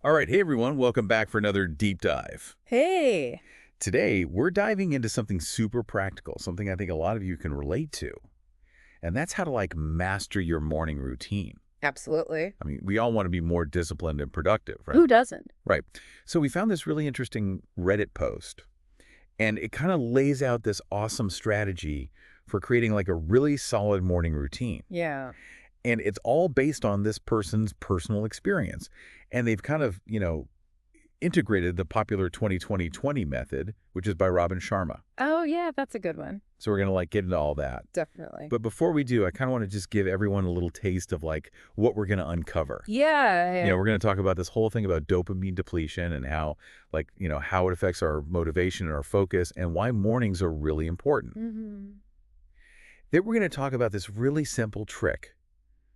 All right, hey everyone, welcome back for another deep dive. Hey. Today, we're diving into something super practical, something I think a lot of you can relate to, and that's how to master your morning routine. Absolutely. I mean, we all want to be more disciplined and productive, right? Who doesn't? Right. So we found this really interesting Reddit post, and it kind of lays out this awesome strategy for creating a really solid morning routine. Yeah. And it's all based on this person's personal experience. And they've kind of, integrated the popular 20-20-20 method, which is by Robin Sharma. Oh, yeah, that's a good one. So we're going to get into all that. Definitely. But before we do, I kind of want to just give everyone a little taste of what we're going to uncover. Yeah. We're going to talk about this whole thing about dopamine depletion and how, how it affects our motivation and our focus and why mornings are really important. Then we're going to talk about this really simple trick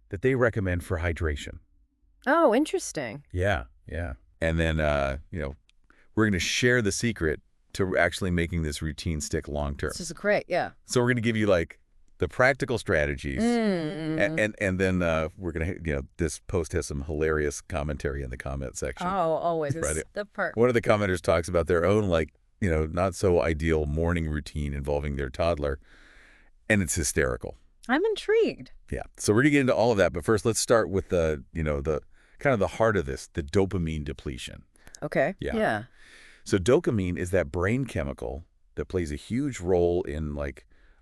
that they recommend for hydration. Oh, interesting. Yeah. And then, we're going to share the secret to actually making this routine stick long term. This is great. Yeah. So we're going to give you the practical strategies, and then we're going to, this post has some hilarious commentary in the comment section. Oh, always. Right. It's the part. One of the commenters talks about their own not so ideal morning routine involving their toddler, and it's hysterical. I'm intrigued. Yeah. So we're going to get into all of that, but first let's start with the kind of the heart of this, the dopamine depletion. Okay. Yeah. So dopamine is that brain chemical that plays a huge role in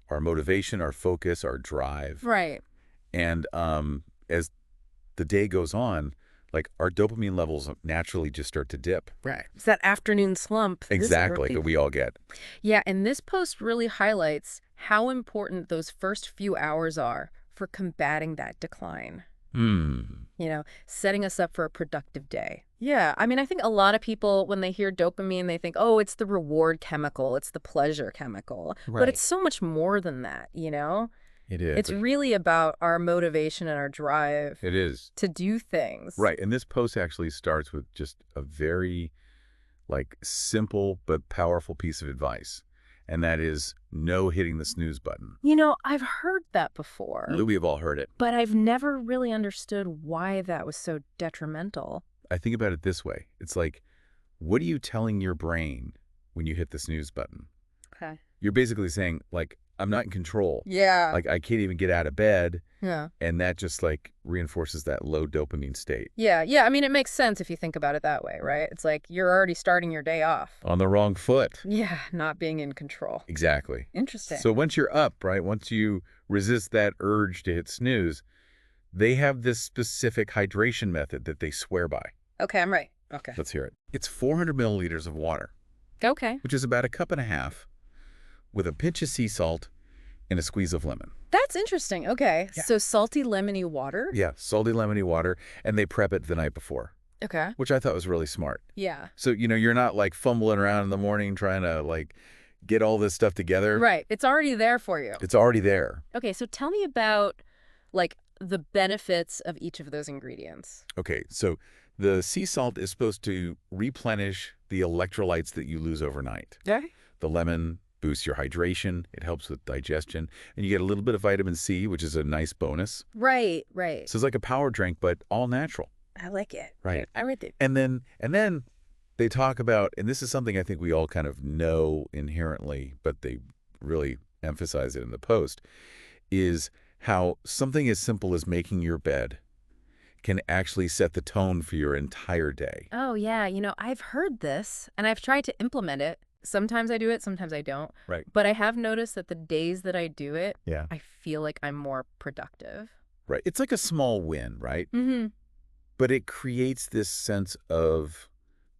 our motivation, our focus, our drive. Right. And as the day goes on, our dopamine levels naturally just start to dip. Right. It's that afternoon slump. Exactly, that we all get. Yeah, and this post really highlights how important those first few hours are for combating that decline. Setting us up for a productive day. Yeah, I mean, I think a lot of people, when they hear dopamine, they think, oh, it's the reward chemical, it's the pleasure chemical. Right. But it's so much more than that, It is. It's really about our motivation and our drive It is. to do things. Right, and this post actually starts with just a very simple but powerful piece of advice, and that is no hitting the snooze button. I've heard that before. We've all heard it. But I've never really understood why that was so detrimental. I think about it this way. It's what are you telling your brain when you hit the snooze button? Okay. You're basically saying, I'm not in control. Yeah. I can't even get out of bed. Yeah. And that just reinforces that low dopamine state. Yeah. I mean, it makes sense if you think about it that way, right? It's you're already starting your day off. On the wrong foot. Yeah, not being in control. Exactly. Interesting. So once you're up, right, once you resist that urge to hit snooze, they have this specific hydration method that they swear by. Okay, I'm right. Okay. Let's hear it. It's 400 milliliters of water, Okay. which is about a cup and a half, with a pinch of sea salt and a squeeze of lemon. That's interesting. Okay. Yeah. So salty lemony water? Yeah, salty lemony water, and they prep it the night before, Okay. which I thought was really smart. Yeah. So, you're not fumbling around in the morning trying to get all this stuff together. Right. It's already there for you. It's already there. Okay, so tell me about the benefits of each of those ingredients. Okay, so the sea salt is supposed to replenish the electrolytes that you lose overnight. Okay. The lemon boosts your hydration. It helps with digestion. And you get a little bit of vitamin C, which is a nice bonus. Right. So it's like a power drink, but all natural. I like it. Right. I'm with it. And then they talk about, and this is something I think we all kind of know inherently, but they really emphasize it in the post, is how something as simple as making your bed can actually set the tone for your entire day. Oh, yeah. I've heard this, and I've tried to implement it. Sometimes I do it, sometimes I don't. Right. But I have noticed that the days that I do it, Yeah. I feel like I'm more productive. Right. It's like a small win, right? Mm-hmm. But it creates this sense of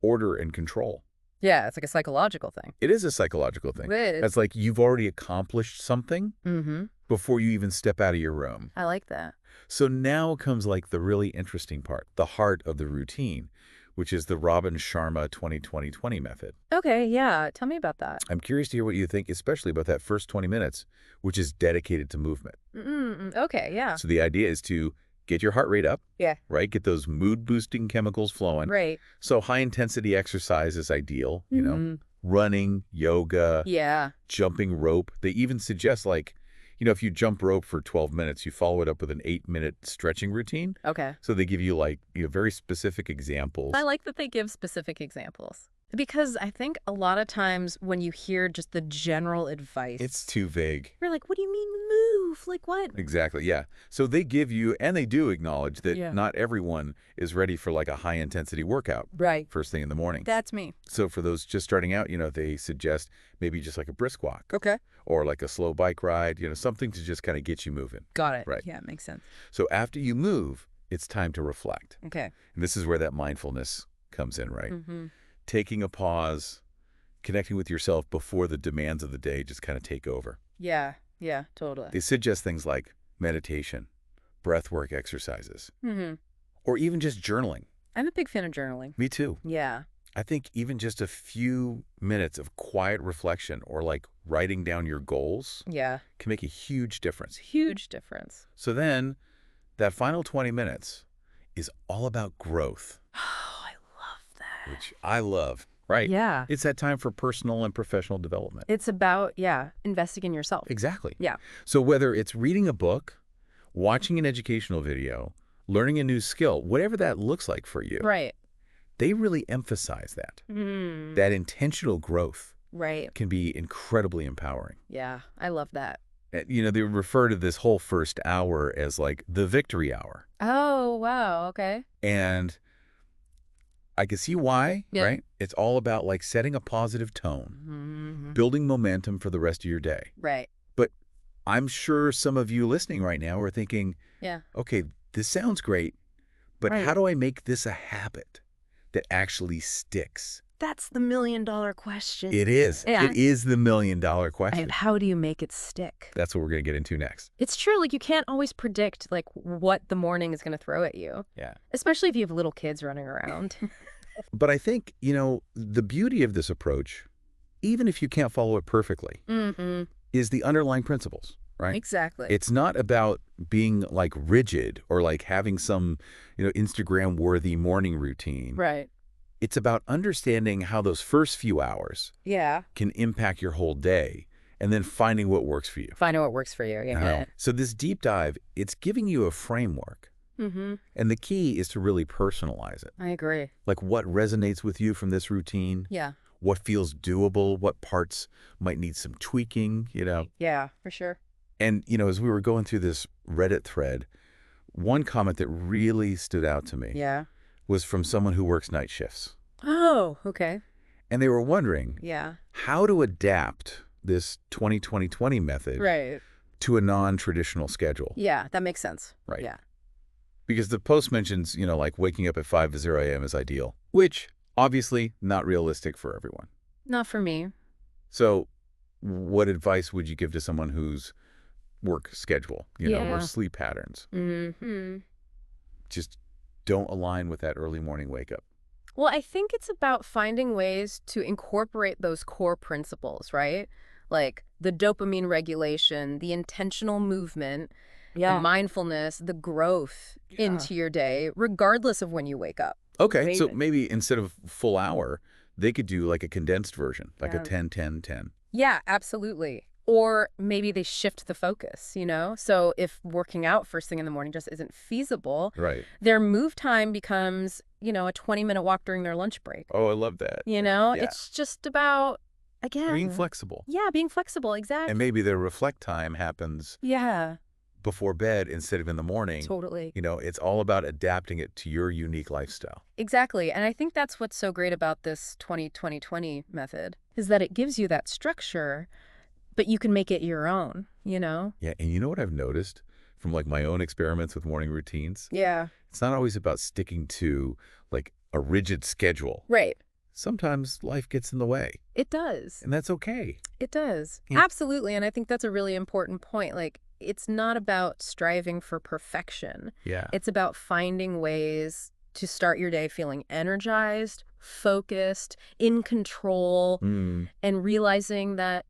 order and control. Yeah, it's like a psychological thing. It is a psychological thing. It is. It's you've already accomplished something Mm-hmm. before you even step out of your room. I like that. So now comes the really interesting part, the heart of the routine, which is the Robin Sharma 20-20-20 method. Okay, yeah. Tell me about that. I'm curious to hear what you think, especially about that first 20 minutes, which is dedicated to movement. Okay, yeah. So the idea is to get your heart rate up, Yeah. right? Get those mood-boosting chemicals flowing. Right. So high-intensity exercise is ideal, Mhm. running, yoga, Yeah. jumping rope. They even suggest if you jump rope for 12 minutes, you follow it up with an 8-minute stretching routine. Okay. So they give you like, very specific examples. I like that they give specific examples. Because I think a lot of times when you hear just the general advice, It's too vague. you're like, what do you mean move? Like what? Exactly, yeah. So they give you, and they do acknowledge that Yeah. not everyone is ready for like a high-intensity workout Right. first thing in the morning. That's me. So for those just starting out, they suggest maybe just like a brisk walk Okay. or like a slow bike ride, something to just kind of get you moving. Got it. Right. Yeah, makes sense. So after you move, it's time to reflect. Okay. And this is where that mindfulness comes in, right? Mm-hmm. Taking a pause, connecting with yourself before the demands of the day just kind of take over. Yeah. Yeah, totally. They suggest things like meditation, breathwork exercises, Mm-hmm. or even just journaling. I'm a big fan of journaling. Me too. Yeah. I think even just a few minutes of quiet reflection or like writing down your goals Yeah. can make a huge difference. Huge difference. So then that final 20 minutes is all about growth, Oh, I love that. which I love, right? Yeah. It's that time for personal and professional development. It's about, investing in yourself. Exactly. Yeah. So whether it's reading a book, watching an educational video, learning a new skill, whatever that looks like for you, Right. they really emphasize that. Mm. That intentional growth Right. can be incredibly empowering. Yeah. I love that. And, they refer to this whole first hour as like the victory hour. Oh, wow. Okay. And I can see why, Yeah. right? It's all about like setting a positive tone, Mm-hmm. building momentum for the rest of your day. Right. But I'm sure some of you listening right now are thinking, Yeah. okay, this sounds great, but Right. how do I make this a habit that actually sticks? That's the $1 million question. It is. Yeah. It is the $1 million question. And how do you make it stick? That's what we're going to get into next. It's true. Like, you can't always predict, like, what the morning is going to throw at you, Yeah. especially if you have little kids running around. But I think, the beauty of this approach, even if you can't follow it perfectly, Mm-hmm. is the underlying principles, right? Exactly. It's not about being like rigid or like having some, Instagram-worthy morning routine. Right. It's about understanding how those first few hours Yeah. can impact your whole day and then finding what works for you. Find out what works for you. Yeah. So this deep dive, it's giving you a framework. Mm-hmm. And the key is to really personalize it. I agree. Like what resonates with you from this routine, Yeah. what feels doable, what parts might need some tweaking, Yeah, for sure. And, as we were going through this Reddit thread, one comment that really stood out to me Yeah. was from someone who works night shifts. Oh, okay. And they were wondering Yeah. how to adapt this 20-20-20 method Right. to a non-traditional schedule. Yeah, that makes sense. Right. Yeah. Because the post mentions, like waking up at 5 a.m. is ideal, which obviously not realistic for everyone. Not for me. So what advice would you give to someone whose work schedule, Yeah. or sleep patterns Mm-hmm. just don't align with that early morning wake up? Well, I think it's about finding ways to incorporate those core principles, right? Like the dopamine regulation, the intentional movement, the mindfulness, the growth into your day, regardless of when you wake up. Okay, so Amazing. maybe instead of full hour, they could do like a condensed version, like a Yeah. 10-10-10. Yeah, absolutely. Or maybe they shift the focus, So if working out first thing in the morning just isn't feasible, Right. their move time becomes, a 20-minute walk during their lunch break. Oh, I love that. Yeah. It's just about, again, Being flexible. Yeah, being flexible. Exactly. And maybe their reflect time happens Yeah, before bed instead of in the morning. totally. It's all about adapting it to your unique lifestyle. Exactly. And I think that's what's so great about this 20-20-20 method is that it gives you that structure, but you can make it your own, Yeah, and you know what I've noticed from like my own experiments with morning routines? Yeah. It's not always about sticking to like a rigid schedule. Right. Sometimes life gets in the way, It does. and that's okay. It does. Yeah. Absolutely. And I think that's a really important point. Like, it's not about striving for perfection. Yeah. It's about finding ways to start your day feeling energized, focused, in control, Mm, and realizing that,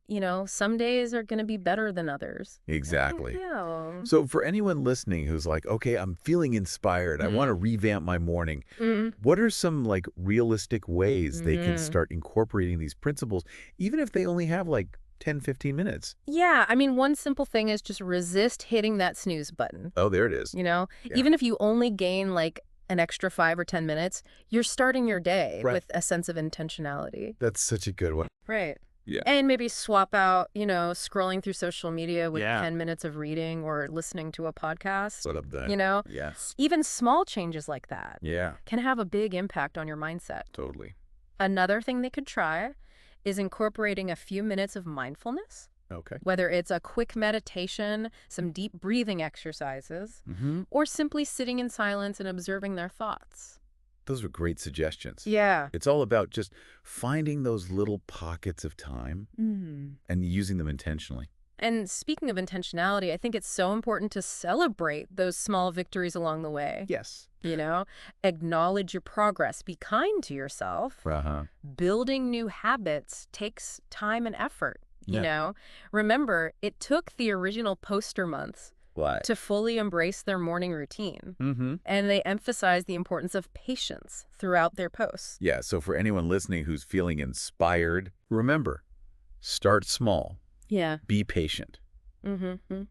some days are going to be better than others. exactly. Yeah. So for anyone listening who's like, okay, I'm feeling inspired, I want to revamp my morning, Mhm. what are some like realistic ways they can Mhm. start incorporating these principles, even if they only have like 10, 15 minutes. Yeah, I mean, one simple thing is just resist hitting that snooze button. Oh, there it is. Yeah. Yeah. Even if you only gain like an extra 5 or 10 minutes, you're starting your day Right. with a sense of intentionality. That's such a good one. Right. Yeah. And maybe swap out, scrolling through social media with Yeah. 10 minutes of reading or listening to a podcast. Sort of the, Yes. Even small changes like that Yeah, can have a big impact on your mindset. totally. Another thing they could try is incorporating a few minutes of mindfulness, Okay. whether it's a quick meditation, some deep breathing exercises, Mm-hmm. or simply sitting in silence and observing their thoughts. Those are great suggestions. Yeah. It's all about just finding those little pockets of time and using them intentionally. And speaking of intentionality, I think it's so important to celebrate those small victories along the way. Yes. Acknowledge your progress, be kind to yourself. Uh-huh. Building new habits takes time and effort. Yeah. Remember, it took the original poster months What? to fully embrace their morning routine. Mm-hmm. And they emphasize the importance of patience throughout their posts. Yeah, so for anyone listening who's feeling inspired, remember, start small, Yeah. be patient, Mm-hmm.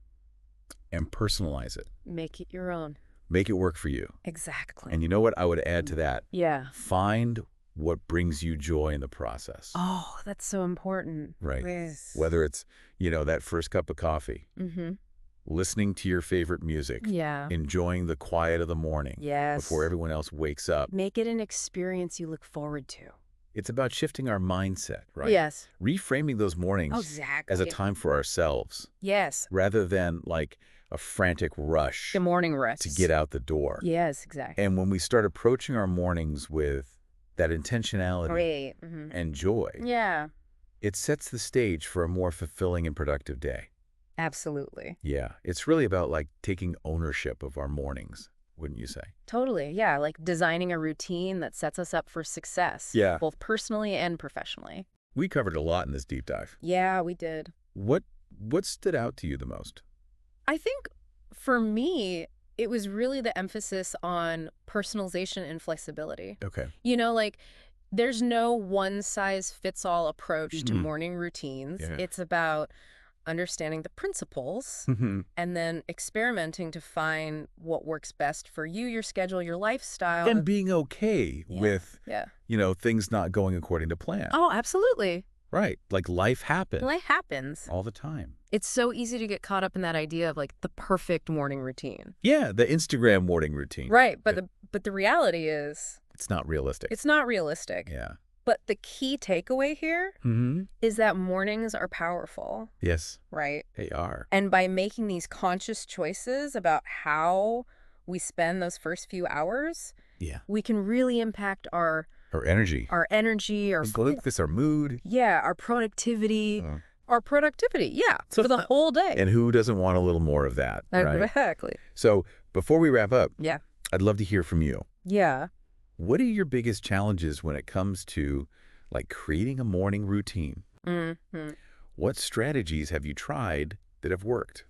and personalize it. Make it your own. Make it work for you. Exactly. And you know what I would add to that? Yeah. Find what brings you joy in the process. Oh, that's so important. Right. Yes. Whether it's, that first cup of coffee, Mm-hmm. listening to your favorite music, Yeah. enjoying the quiet of the morning Yes. before everyone else wakes up. Make it an experience you look forward to. It's about shifting our mindset, right? Yes. Reframing those mornings Exactly. as a time for ourselves Yes. rather than like a frantic rush The morning rest. to get out the door. Yes, exactly. And when we start approaching our mornings with that intentionality Great. Mm-hmm. and joy, Yeah. it sets the stage for a more fulfilling and productive day. Absolutely. Yeah, it's really about like taking ownership of our mornings, wouldn't you say? Totally. Yeah. Like designing a routine that sets us up for success. Yeah. Both personally and professionally. We covered a lot in this deep dive. Yeah, we did. What stood out to you the most? I think for me, it was really the emphasis on personalization and flexibility. Okay. There's no one-size-fits-all approach to Mhm. morning routines. Yeah. It's about understanding the principles Mhm. and then experimenting to find what works best for you, your schedule, your lifestyle. And being okay Yeah. with, Yeah. things not going according to plan. Oh, absolutely. Right. Like life happens Life happens. all the time. It's so easy to get caught up in that idea of like the perfect morning routine. Yeah, the Instagram morning routine. Right, but the reality is It's not realistic. it's not realistic. Yeah. But the key takeaway here Mm-hmm. is that mornings are powerful, Yes, right? they are. And by making these conscious choices about how we spend those first few hours, Yeah. we can really impact our Our energy, our focus, our mood. our productivity, Uh. for the whole day. And who doesn't want a little more of that, right? Exactly. So before we wrap up, Yeah. I'd love to hear from you. Yeah. What are your biggest challenges when it comes to like creating a morning routine? Mm-hmm. What strategies have you tried that have worked?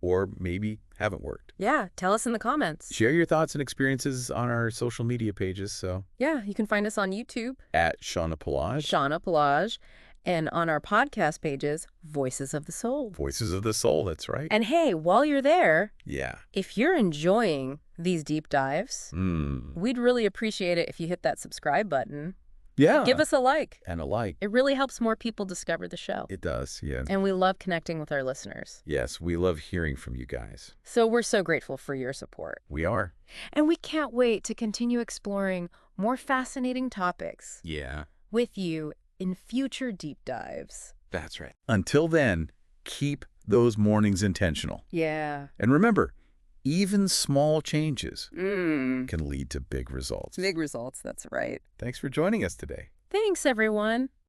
Or maybe haven't worked? Yeah. Tell us in the comments. Share your thoughts and experiences on our social media pages. So Yeah. You can find us on YouTube, at Shauna Pelage, Shauna Pelage, and on our podcast pages, Voices of the Soul. Voices of the Soul. That's right. And hey, while you're there, Yeah. if you're enjoying these deep dives, we'd really appreciate it if you hit that subscribe button. Yeah. Give us a like. And a like. It really helps more people discover the show. It does. Yeah. And we love connecting with our listeners. Yes. We love hearing from you guys. So we're so grateful for your support. We are. And we can't wait to continue exploring more fascinating topics Yeah. with you in future deep dives. That's right. Until then, keep those mornings intentional. Yeah. And remember, even small changes Big can lead to big results. results, that's right. Thanks for joining us today. Thanks, everyone.